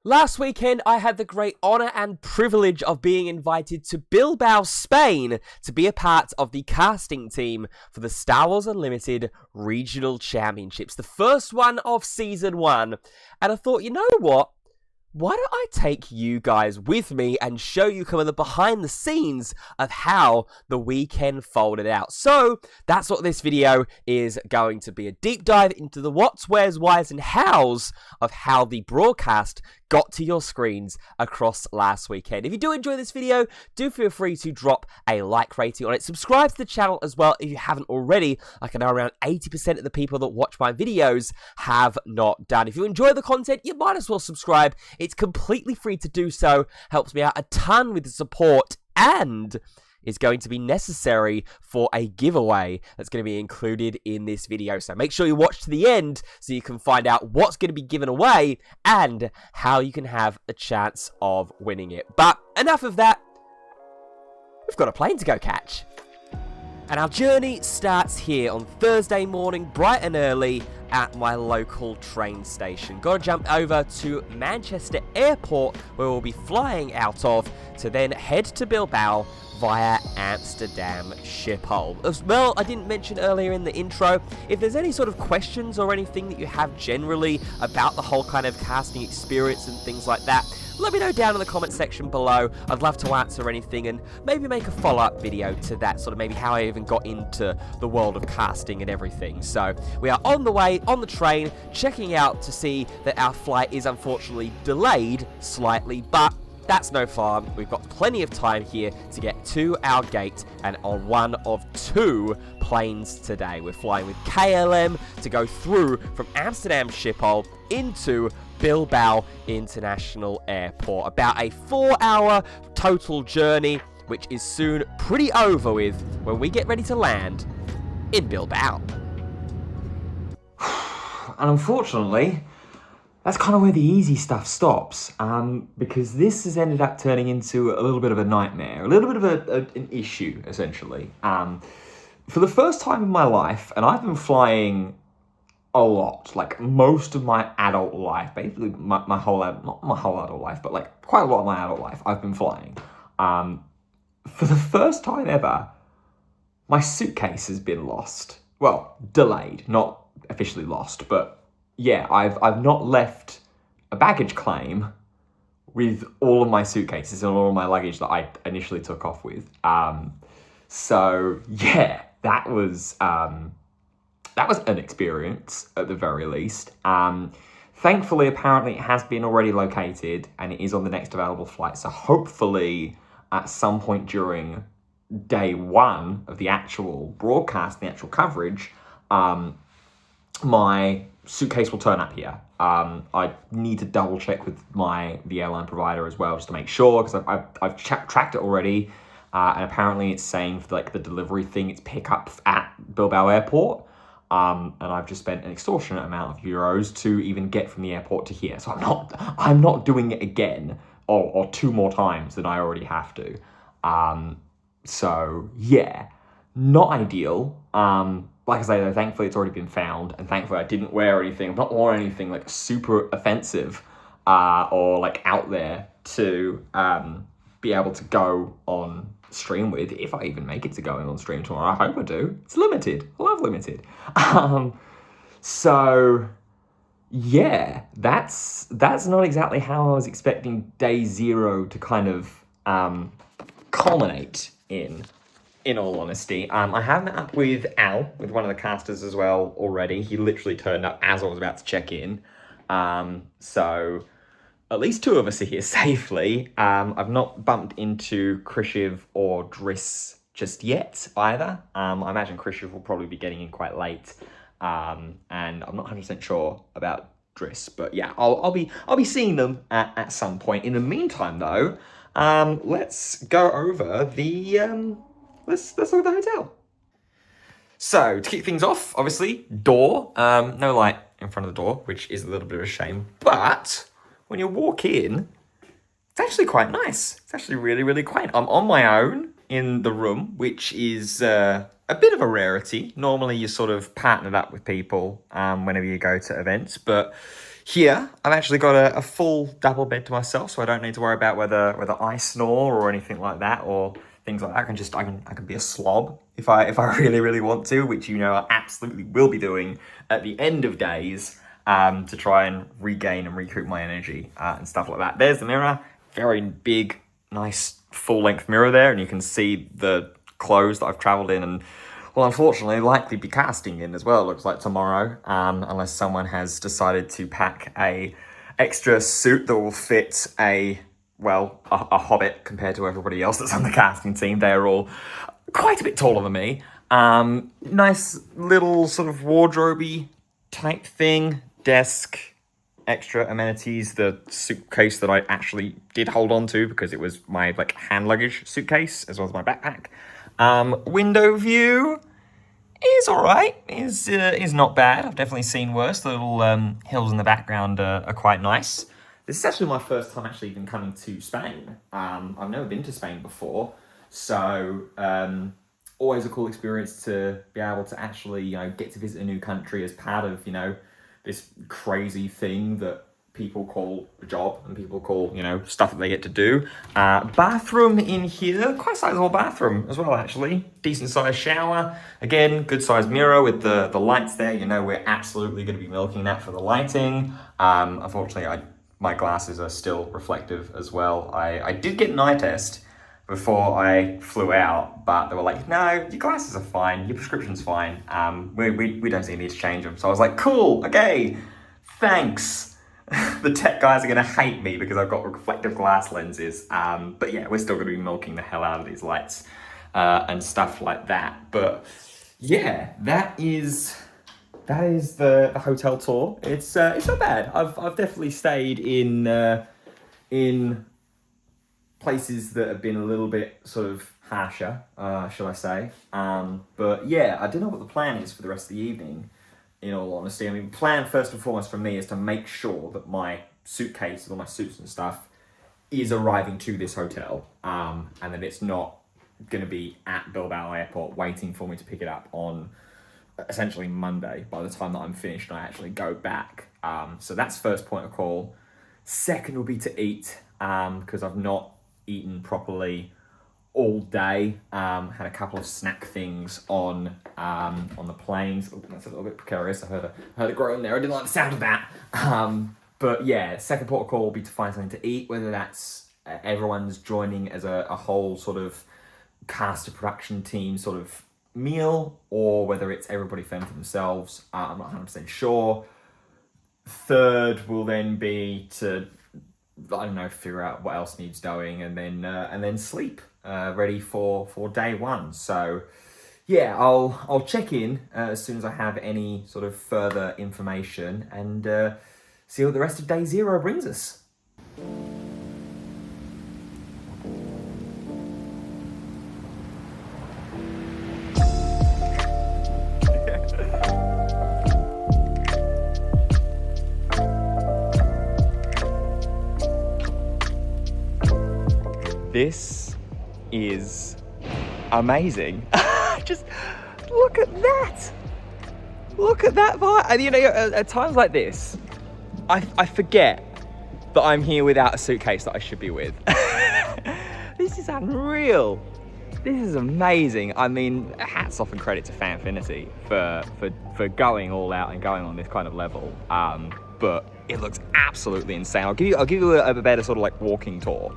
Last weekend, I had the great honour and privilege of being invited to Bilbao, Spain, to be a part of the casting team for the Star Wars Unlimited Regional Championships, the first one of Season 1. And I thought, you know what? Why don't I take you guys with me and show you kind of the behind the scenes of how the weekend folded out. So that's what this video is going to be, a deep dive into the what's, where's, why's and how's of how the broadcast got to your screens across last weekend. If you do enjoy this video, do feel free to drop a like rating on it. Subscribe to the channel as well if you haven't already. Like I know around 80% of the people that watch my videos have not done. If you enjoy the content, you might as well subscribe. It's completely free to do so. Helps me out a ton with the support and is going to be necessary for a giveaway that's going to be included in this video. So make sure you watch to the end so you can find out what's going to be given away and how you can have a chance of winning it. But enough of that. We've got a plane to go catch. And our journey starts here on Thursday morning, bright and early, at my local train station. Got to jump over to Manchester Airport, where we'll be flying out of, to then head to Bilbao via Amsterdam Schiphol. As well, I didn't mention earlier in the intro, if there's any sort of questions or anything that you have generally about the whole kind of casting experience and things like that, let me know down in the comment section below. I'd love to answer anything and maybe make a follow-up video to that, sort of maybe how I even got into the world of casting and everything. So we are on the way, on the train, checking out to see that our flight is unfortunately delayed slightly, but that's no fun. We've got plenty of time here to get to our gate and on one of two planes today. We're flying with KLM to go through from Amsterdam Schiphol into Bilbao International Airport. About a 4-hour total journey, which is soon pretty over with when we get ready to land in Bilbao. And unfortunately, that's kind of where the easy stuff stops, because this has ended up turning into a little bit of a nightmare, a little bit of an issue, essentially. For the first time in my life, and I've been flying a lot, like most of my adult life, basically my whole, not my whole adult life, but like quite a lot of my adult life, I've been flying. For the first time ever, my suitcase has been lost. Well, delayed, not officially lost, but yeah, I've not left a baggage claim with all of my suitcases and all of my luggage that I initially took off with. So yeah, that was an experience at the very least. Thankfully, apparently it has been already located and it is on the next available flight. So hopefully at some point during day one of the actual broadcast, the actual coverage, my suitcase will turn up here. I need to double check with the airline provider as well, just to make sure, because I've tracked it already, and apparently it's saying for like the delivery thing, it's pick up at Bilbao Airport, and I've just spent an extortionate amount of euros to even get from the airport to here. So I'm not doing it again or two more times than I already have to. So yeah, not ideal. Like I say, though, thankfully it's already been found, and thankfully I didn't wear anything. I've not worn anything like super offensive or like out there to be able to go on stream with, if I even make it to going on stream tomorrow. I hope I do. It's limited. I love limited. So yeah, that's not exactly how I was expecting day zero to kind of culminate in all honesty. I have met up with Al, with one of the casters as well already. He literally turned up as I was about to check in. So at least two of us are here safely. I've not bumped into Krishiv or Driss just yet either. I imagine Krishiv will probably be getting in quite late. And I'm not 100% sure about Driss, but yeah, I'll be seeing them at some point. In the meantime though, let's go over the Let's look at the hotel. So, to kick things off, obviously, door. No light in front of the door, which is a little bit of a shame. But when you walk in, it's actually quite nice. It's actually really, really quaint. I'm on my own in the room, which is a bit of a rarity. Normally, you're sort of partnered up with people whenever you go to events. But Here, I've actually got a full double bed to myself, so I don't need to worry about whether I snore or anything like that, or things like that. I can be a slob if I really want to, which I absolutely will be doing at the end of days, to try and regain and recoup my energy, and stuff like that. There's the mirror, very big, nice full length mirror there, and you can see the clothes that I've travelled in and, well, unfortunately, likely be casting in as well. Looks like tomorrow, unless someone has decided to pack a extra suit that will fit a hobbit compared to everybody else that's on the casting team. They're all quite a bit taller than me. Nice little sort of wardrobe type thing, desk, extra amenities. The suitcase that I actually did hold on to because it was my hand luggage suitcase as well as my backpack. Window view is all right. Is not bad. I've definitely seen worse. The little hills in the background are quite nice. This is actually my first time actually even coming to Spain. I've never been to Spain before, so always a cool experience to be able to actually get to visit a new country as part of this crazy thing that people call a job and people call stuff that they get to do. Bathroom in here, quite sizable bathroom as well actually. Decent sized shower, again good sized mirror with the lights there. We're absolutely going to be milking that for the lighting. Unfortunately, my glasses are still reflective as well. I did get an eye test before I flew out, but they were like, no, your glasses are fine, your prescription's fine. We don't see a need to change them. So I was like, cool, okay, thanks. The tech guys are going to hate me because I've got reflective glass lenses. But yeah, we're still going to be milking the hell out of these lights and stuff like that. But yeah, that is the hotel tour. It's not bad. I've definitely stayed in places that have been a little bit sort of harsher, shall I say. But yeah, I don't know what the plan is for the rest of the evening, in all honesty. I mean, plan first and foremost for me is to make sure that my suitcase with all my suits and stuff is arriving to this hotel, and that it's not going to be at Bilbao airport waiting for me to pick it up on essentially Monday by the time that I'm finished and I actually go back. So that's first point of call. Second will be to eat, because I've not eaten properly all day. Had a couple of snack things on the planes. Oh, that's a little bit precarious. I heard a groan there. I didn't like the sound of that. But yeah, second port of call will be to find something to eat, whether that's everyone's joining as a whole sort of cast of production team sort of meal, or whether it's everybody fend for themselves. I'm not 100% sure. Third will then be to, I don't know, figure out what else needs doing, and then sleep, ready for day one. So yeah, I'll check in as soon as I have any sort of further information, and see what the rest of day zero brings us. This is amazing. Just look at that. Look at that vibe. And at times like this, I forget that I'm here without a suitcase that I should be with. This is unreal. This is amazing. I mean, hats off and credit to Fanfinity for going all out and going on this kind of level. But it looks absolutely insane. I'll give you a better sort of walking tour.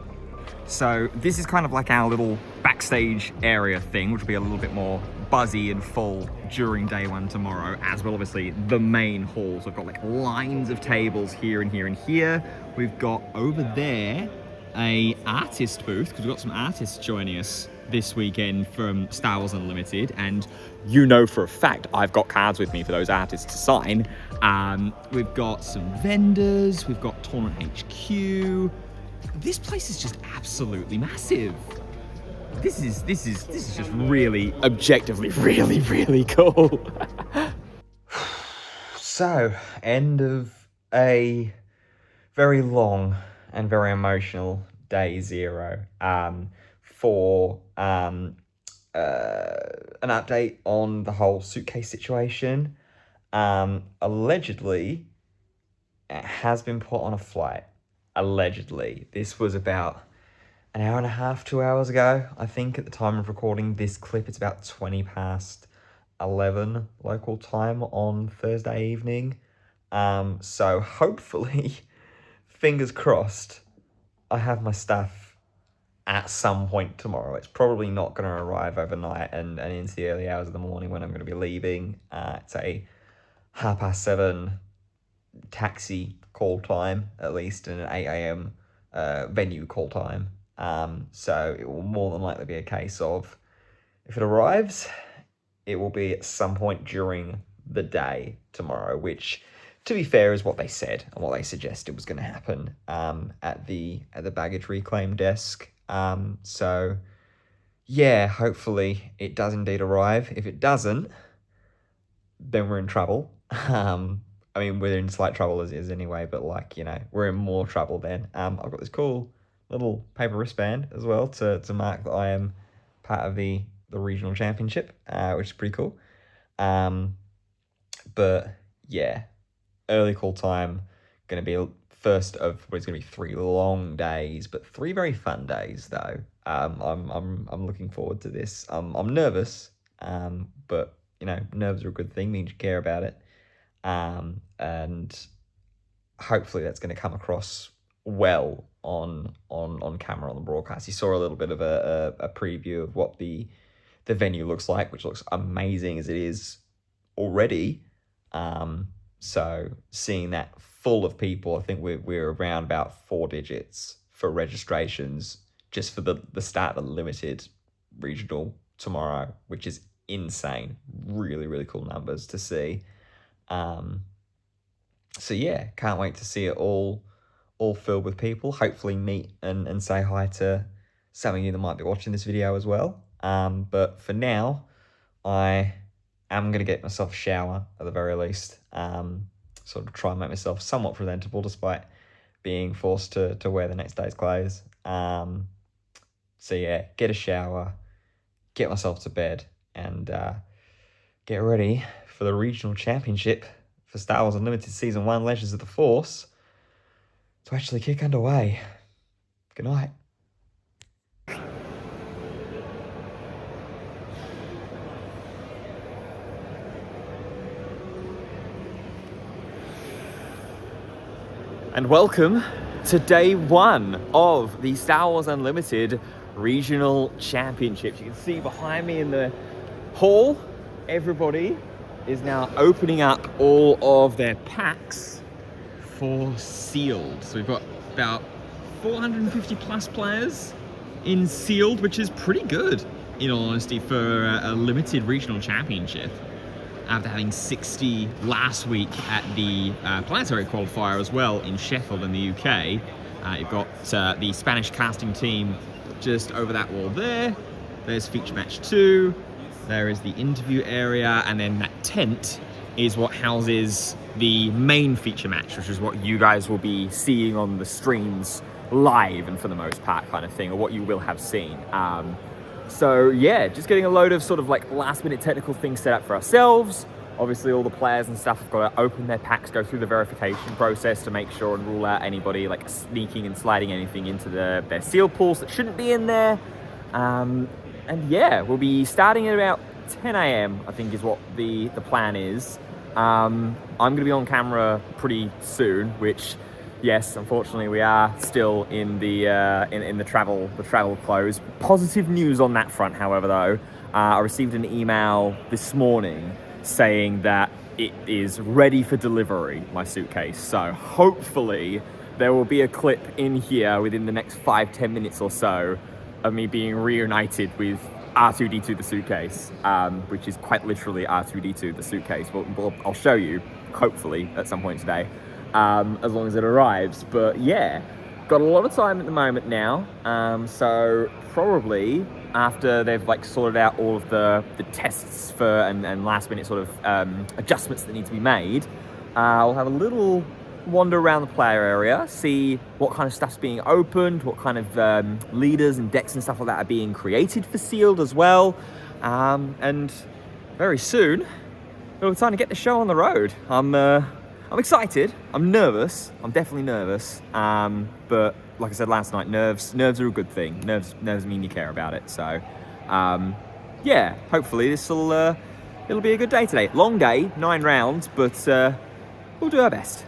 So this is kind of like our little backstage area thing, which will be a little bit more buzzy and full during day one tomorrow, as well obviously the main hall. So we've got lines of tables here and here and here. We've got over there a artist booth, because we've got some artists joining us this weekend from Star Wars Unlimited, and for a fact I've got cards with me for those artists to sign. We've got some vendors, we've got Tournament HQ. This place is just absolutely massive. This is just really objectively really cool. So, end of a very long and very emotional day zero. For an update on the whole suitcase situation. Allegedly, has been put on a flight, allegedly. This was about an hour and a half, 2 hours ago, I think, at the time of recording this clip. It's about 20 past 11 local time on Thursday evening. So hopefully, fingers crossed, I have my stuff at some point tomorrow. It's probably not going to arrive overnight and into the early hours of the morning when I'm going to be leaving. It's a 7:30 taxi call time, at least, and an 8 a.m. Venue call time. So it will more than likely be a case of, if it arrives, it will be at some point during the day tomorrow, which, to be fair, is what they said and what they suggested was going to happen at the baggage reclaim desk. So yeah, hopefully it does indeed arrive. If it doesn't, then we're in trouble. I mean, we're in slight trouble as is anyway, but like, you know, we're in more trouble then. I've got this cool little paper wristband as well to mark that I am part of the regional championship, which is pretty cool. But yeah, early call time, going to be first of what is going to be 3 long days, but 3 very fun days though. I'm looking forward to this. I'm nervous, but you know, nerves are a good thing, means you care about it. And hopefully that's going to come across well on camera on the broadcast. You saw a little bit of a preview of what the venue looks like, which looks amazing as it is already. So seeing that full of people, I think we're around about 4 digits for registrations just for the start of the limited regional tomorrow, which is insane. Really, really cool numbers to see. So yeah, can't wait to see it all filled with people. Hopefully meet and say hi to some of you that might be watching this video as well. But for now, I am going to get myself a shower at the very least. Sort of try and make myself somewhat presentable despite being forced to wear the next day's clothes. So yeah, get a shower, get myself to bed, and get ready for the regional championship for Star Wars Unlimited Season 1 Legends of the Force to actually kick underway. Good night. And welcome to day 1 of the Star Wars Unlimited Regional Championships. You can see behind me in the hall, everybody is now opening up all of their packs for sealed. So we've got about 450 plus players in sealed, which is pretty good, in all honesty, for a limited regional championship. After having 60 last week at the planetary qualifier as well in Sheffield in the UK. You've got the Spanish casting team just over that wall there. There's feature match 2. There is the interview area, and then that tent is what houses the main feature match, which is what you guys will be seeing on the streams live, and for the most part kind of thing, or what you will have seen. So yeah, just getting a load of sort of like last minute technical things set up for ourselves. Obviously all the players and stuff have got to open their packs, go through the verification process to make sure and rule out anybody like sneaking and sliding anything into their seal pools that shouldn't be in there. And yeah, we'll be starting at about 10 a.m. I think is what the plan is. I'm going to be on camera pretty soon, which, yes, unfortunately, we are still in the in the travel close. Positive news on that front, however, though, I received an email this morning saying that it is ready for delivery, my suitcase. So hopefully there will be a clip in here within the next 5-10 minutes or so of me being reunited with R2-D2 the suitcase, which is quite literally R2-D2 the suitcase. Well, I'll show you, hopefully, at some point today. As long as it arrives. But yeah, got a lot of time at the moment now, so probably after they've like sorted out all of the tests for and last minute sort of adjustments that need to be made, I'll have a little wander around the player area, see what kind of stuff's being opened, what kind of leaders and decks and stuff like that are being created for sealed as well, and very soon it'll be time to get the show on the road. I'm I'm excited. I'm nervous. I'm definitely nervous. But like I said last night, nerves are a good thing. Nerves mean you care about it. So, yeah. Hopefully it'll be a good day today. Long day, 9 rounds, but we'll do our best.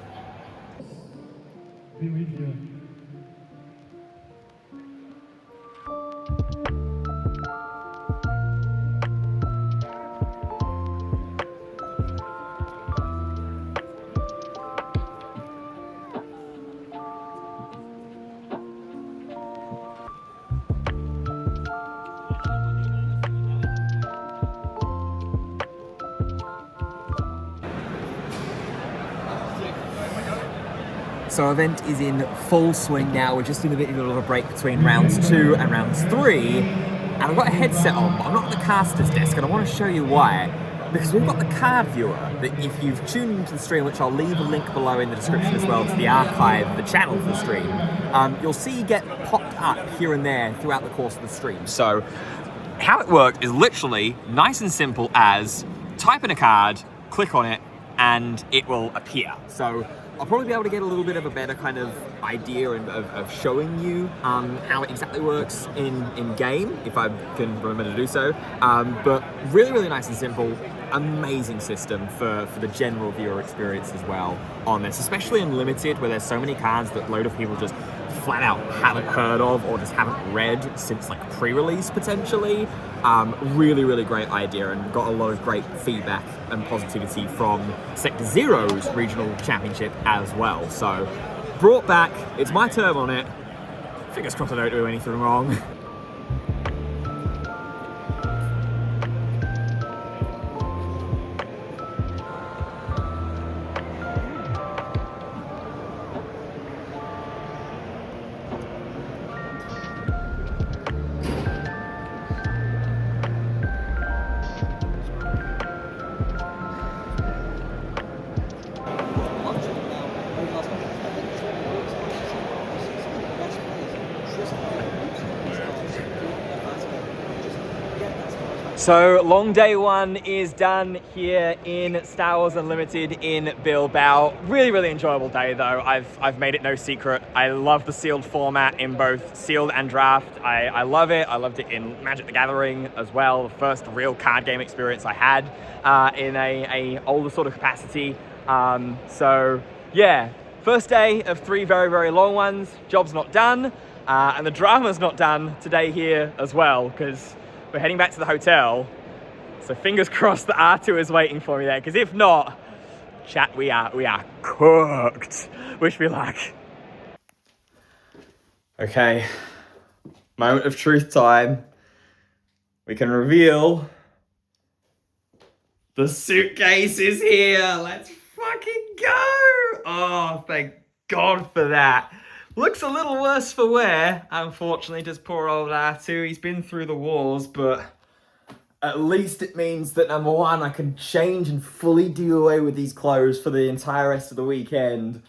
So event is in full swing now. We're just in a bit of a break between rounds 2 and rounds 3. And I've got a headset on, but I'm not at the caster's desk, and I want to show you why. Because we've got the card viewer that if you've tuned into the stream, which I'll leave a link below in the description as well to the archive, the channel for the stream, you'll see get popped up here and there throughout the course of the stream. So how it works is literally nice and simple as type in a card, click on it, and it will appear. So I'll probably be able to get a little bit of a better kind of idea of showing you how it exactly works in game, if I can remember to do so. But really, really nice and simple. Amazing system for the general viewer experience as well on this, especially in Limited, where there's so many cards that a load of people just flat out haven't heard of or just haven't read since like pre-release potentially. Really, really great idea, and got a lot of great feedback and positivity from Sector Zero's regional championship as well. So brought back, it's my turn on it. Fingers crossed I don't do anything wrong. So long day 1 is done here in Star Wars Unlimited in Bilbao. Really, really enjoyable day though. I've made it no secret. I love the sealed format in both sealed and draft. I love it. I loved it in Magic the Gathering as well. The first real card game experience I had in a older sort of capacity. So yeah, first day of 3 very, very long ones. Job's not done. And the drama's not done today here as well, because we're heading back to the hotel, so fingers crossed that R2 is waiting for me there, because if not, chat, we are cooked. Wish me luck. Okay, moment of truth time. We can reveal the suitcase is here. Let's fucking go. Oh, thank God for that. Looks a little worse for wear, unfortunately, just poor old R2. He's been through the wars, but at least it means that, number one, I can change and fully do away with these clothes for the entire rest of the weekend.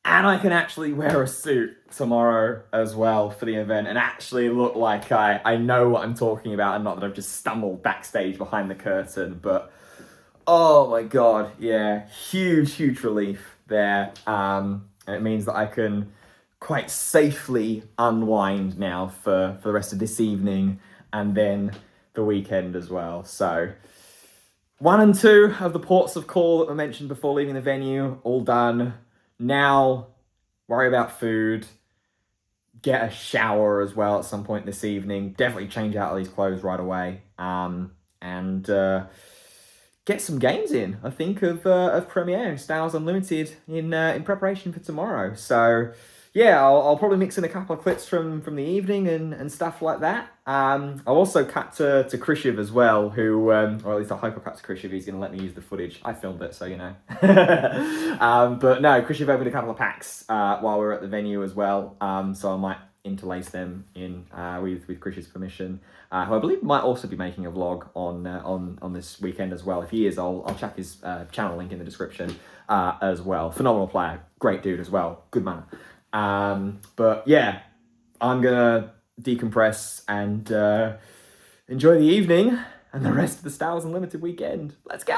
And I can actually wear a suit tomorrow as well for the event and actually look like I know what I'm talking about, and not that I've just stumbled backstage behind the curtain. But, oh my God, yeah, huge, huge relief there. And it means that I can quite safely unwind now for the rest of this evening and then the weekend as well. So 1 and 2 of the ports of call that were mentioned before leaving the venue, all done. Now worry about food, get a shower as well at some point this evening, definitely change out of these clothes right away, and get some games in, I think, of Premiere, Star Wars Unlimited in preparation for tomorrow. So yeah, I'll probably mix in a couple of clips from the evening and stuff like that. I'll also cut to Krishiv as well, who, or at least I hope I cut to Krishiv. He's going to let me use the footage. I filmed it, so you know. But no, Krishiv opened a couple of packs while we were at the venue as well, so I might interlace them in with Krish's permission. Who I believe might also be making a vlog on this weekend as well. If he is, I'll chuck his channel link in the description as well. Phenomenal player, great dude as well, good man. But yeah, I'm gonna decompress and enjoy the evening and the rest of the Star Wars Unlimited weekend. Let's go!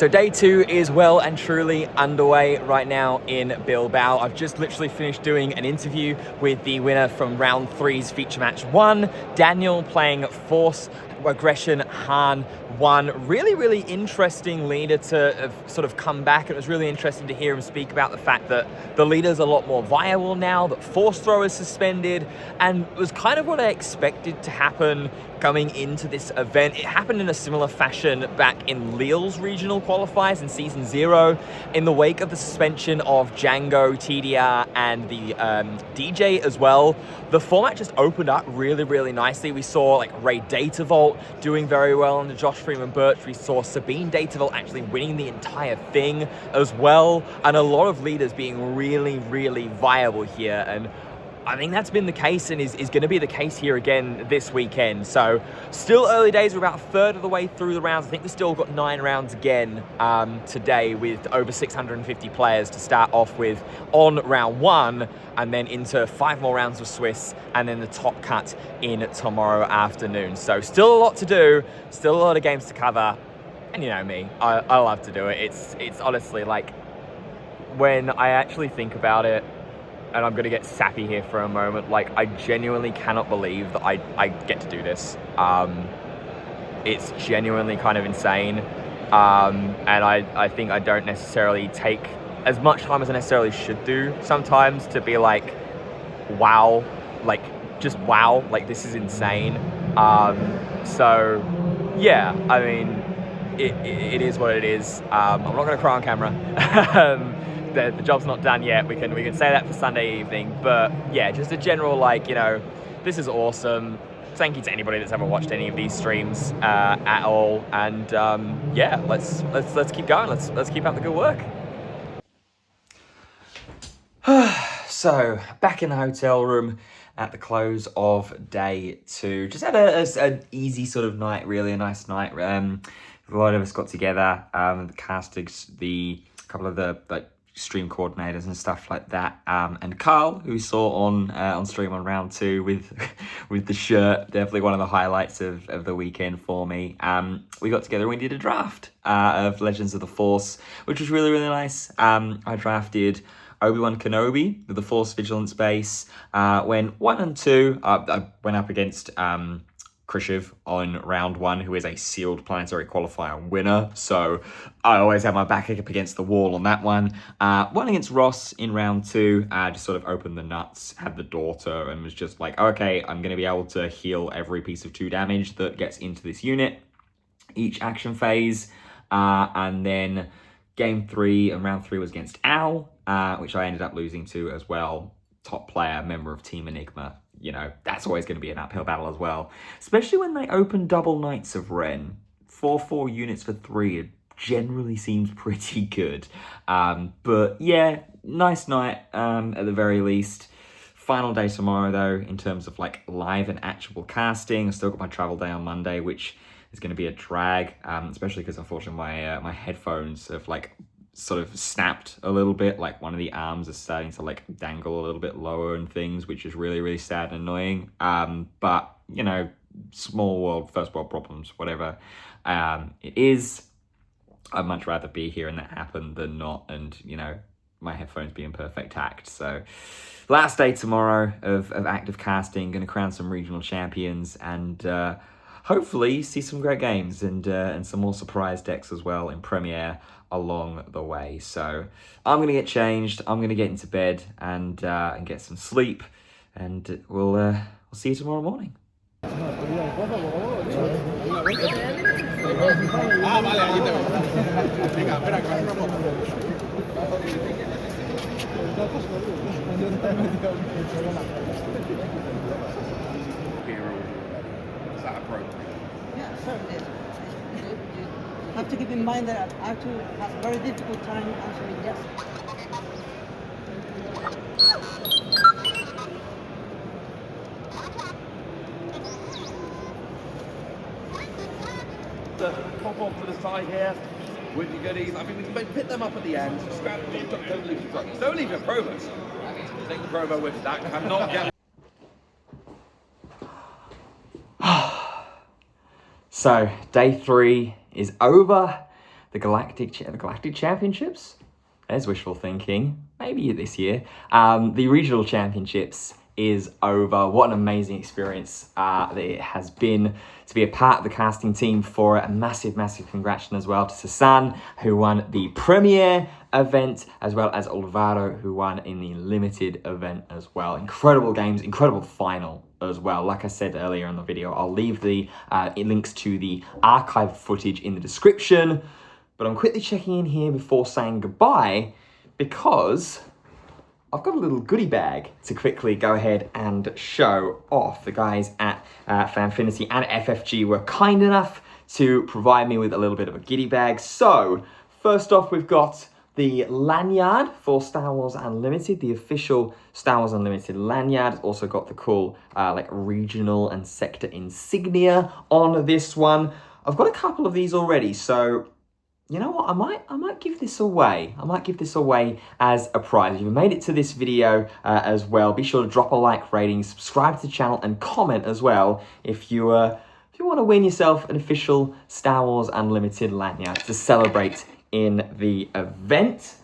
So day 2 is well and truly underway right now in Bilbao. I've just literally finished doing an interview with the winner from round 3's feature match 1, Daniel, playing Force Aggression Han 1. Really interesting leader to have sort of come back. It was really interesting to hear him speak about the fact that the leader's a lot more viable now, that Force Throw is suspended, and it was kind of what I expected to happen coming into this event. It happened in a similar fashion back in Lille's regional qualifiers in Season 0. In the wake of the suspension of Django, TDR, and the DJ as well, the format just opened up really nicely. We saw like Ray Datavolt doing very well under Josh Freeman Birch. We saw Sabine Datavolt actually winning the entire thing as well, and a lot of leaders being really viable here. And I think that's been the case and is going to be the case here again this weekend. So still early days. We're about a third of the way through the rounds. I think we've still got 9 rounds again today, with over 650 players to start off with on round 1, and then into 5 more rounds of Swiss, and then the top cut in tomorrow afternoon. So still a lot to do, still a lot of games to cover. And you know me, I love to do it. It's honestly like, when I actually think about it, and I'm going to get sappy here for a moment, like, I genuinely cannot believe that I get to do this. It's genuinely kind of insane. And I think I don't necessarily take as much time as I necessarily should do sometimes to be like, wow, like, just wow, like, this is insane. So, yeah, I mean, it is what it is. I'm not going to cry on camera. The job's not done yet. We can say that for Sunday evening, but yeah, just a general, like, you know, this is awesome. Thank you to anybody that's ever watched any of these streams at all, and yeah, let's keep going. Let's keep up the good work. So back in the hotel room at the close of day 2. Just had an easy sort of night, really a nice night. A lot of us got together, the casters, a couple of the like stream coordinators and stuff like that, and Carl, who we saw on stream on round 2 with the shirt, definitely one of the highlights of the weekend for me. We got together and we did a draft of Legends of the Force, which was really nice. I drafted Obi-Wan Kenobi with the Force Vigilance base. When 1 and 2, I went up against Krishiv on round 1, who is a sealed planetary qualifier winner, so I always have my back up against the wall on that one. One against Ross in round 2, just sort of opened the nuts, had the daughter, and was just like, okay, I'm going to be able to heal every piece of 2 damage that gets into this unit each action phase. And then game 3 and round 3 was against Al, which I ended up losing to as well. Top player, member of Team Enigma. You know, that's always going to be an uphill battle as well. Especially when they open double Knights of Ren. 4 units for 3, it generally seems pretty good. But yeah, nice night at the very least. Final day tomorrow though, in terms of like live and actual casting. I still got my travel day on Monday, which is going to be a drag. Especially because unfortunately my headphones have like sort of snapped a little bit, like one of the arms is starting to like dangle a little bit lower and things, which is really sad and annoying. But you know, small world, first world problems, whatever it is. I'd much rather be here and that happen than not, and you know, my headphones be in perfect tact. So last day tomorrow of active casting, gonna crown some regional champions, and hopefully see some great games and some more surprise decks as well in Premiere along the way. So I'm gonna get changed, I'm gonna get into bed and get some sleep, and we'll see you tomorrow morning. Is that appropriate? Yeah, certainly. You have to keep in mind that I actually have a very difficult time answering yes. Pop off to the side here with your goodies. I mean, we can pick them up at the end. Scrap them, don't leave your trucks. Don't leave your promos. Take the promo with that. I'm not getting. So, day 3 is over. the Galactic Championships. There's wishful thinking. Maybe this year. The Regional Championships is over. What an amazing experience it has been to be a part of the casting team for it. A massive, massive congratulations as well to Sasan, who won the Premier event, as well as Alvaro, who won in the Limited event as well. Incredible games, incredible final as well. Like I said earlier in the video, I'll leave the links to the archive footage in the description. But I'm quickly checking in here before saying goodbye because I've got a little goodie bag to quickly go ahead and show off. The guys at Fanfinity and FFG were kind enough to provide me with a little bit of a goodie bag. So, first off, we've got the lanyard for Star Wars Unlimited, the official Star Wars Unlimited lanyard. It's also got the cool like regional and sector insignia on this one. I've got a couple of these already, so you know what, I might give this away. I might give this away as a prize. If you've made it to this video as well, be sure to drop a like rating, subscribe to the channel, and comment as well if you want to win yourself an official Star Wars Unlimited lanyard to celebrate in the event.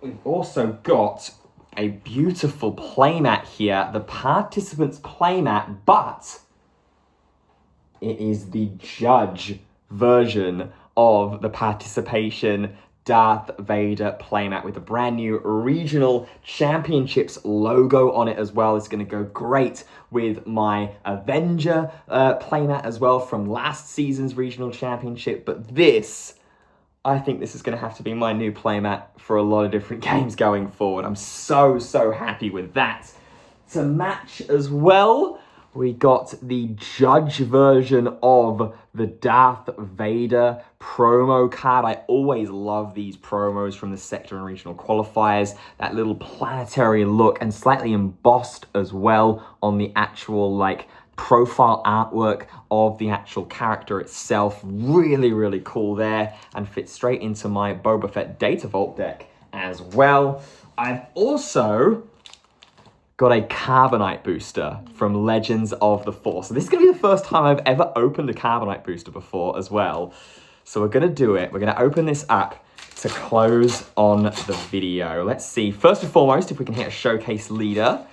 We've also got a beautiful playmat here, the participants playmat, but it is the judge version of the participation Darth Vader playmat with a brand new Regional Championships logo on it as well. It's going to go great with my Avenger playmat as well from last season's Regional Championship. But this, I think this is going to have to be my new playmat for a lot of different games going forward. I'm so, so happy with that. To match as well, we got the judge version of the Darth Vader promo card. I always love these promos from the sector and regional qualifiers. That little planetary look and slightly embossed as well on the actual like profile artwork of the actual character itself. Really, really cool there and fits straight into my Boba Fett Data Vault deck as well. I've also got a Carbonite booster from Legends of the Force. So this is going to be the first time I've ever opened a Carbonite booster before as well. So we're going to do it. We're going to open this up to close on the video. Let's see. First and foremost, if we can hit a showcase leader.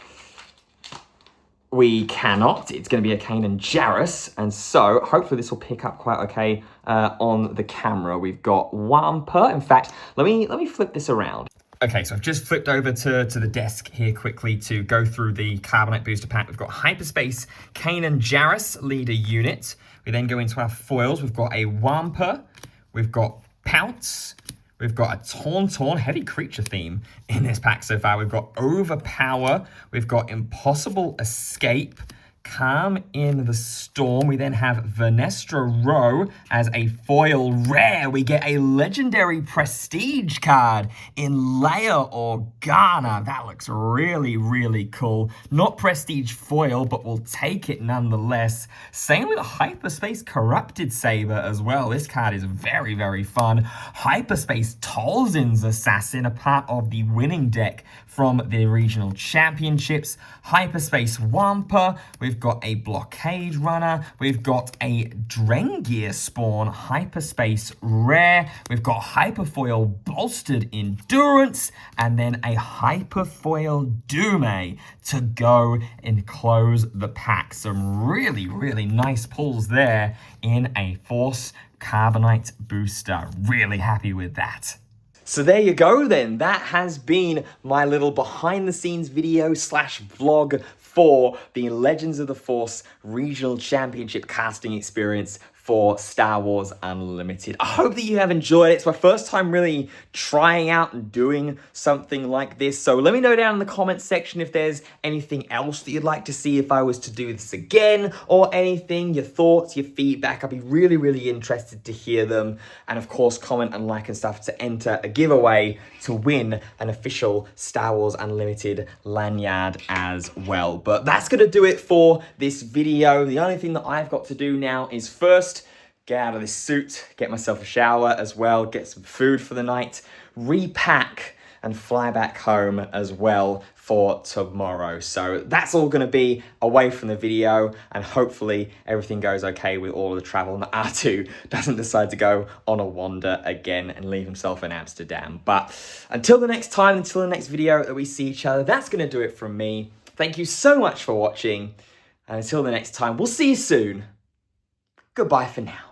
We cannot. It's going to be a Kanan Jarrus. And so hopefully this will pick up quite okay on the camera. We've got Wampa. In fact, let me flip this around. Okay, so I've just flipped over to the desk here quickly to go through the Carbonite booster pack. We've got Hyperspace Kanan Jarrus leader unit. We then go into our foils. We've got a Wampa. We've got Pounce. We've got a Tauntaun, heavy creature theme in this pack so far. We've got Overpower. We've got Impossible Escape. Calm in the Storm. We then have Vernestra Rowe as a foil rare. We get a legendary prestige card in Leia Organa. That looks really, really cool. Not prestige foil, but we'll take it nonetheless. Same with a Hyperspace Corrupted Saber as well. This card is very, very fun. Hyperspace Tolzin's Assassin, a part of the winning deck from the Regional Championships. Hyperspace Wampa. We've got a Blockade Runner. We've got a Drengir Spawn Hyperspace Rare. We've got Hyperfoil Bolstered Endurance. And then a Hyperfoil Dume to go and close the pack. Some really, really nice pulls there in a Force Carbonite booster. Really happy with that. So there you go then. That has been my little behind the scenes video / vlog for the Legends of the Force Regional Championship casting experience for Star Wars Unlimited. I hope that you have enjoyed it. It's my first time really trying out and doing something like this. So let me know down in the comments section if there's anything else that you'd like to see if I was to do this again or anything, your thoughts, your feedback. I'd be really, really interested to hear them. And of course, comment and like and stuff to enter a giveaway to win an official Star Wars Unlimited lanyard as well. But that's going to do it for this video. The only thing that I've got to do now is first get out of this suit, get myself a shower as well, get some food for the night, repack and fly back home as well for tomorrow. So that's all going to be away from the video, and hopefully everything goes okay with all of the travel and R2 doesn't decide to go on a wander again and leave himself in Amsterdam. But until the next time, until the next video that we see each other, that's going to do it from me. Thank you so much for watching, and until the next time, we'll see you soon. Goodbye for now.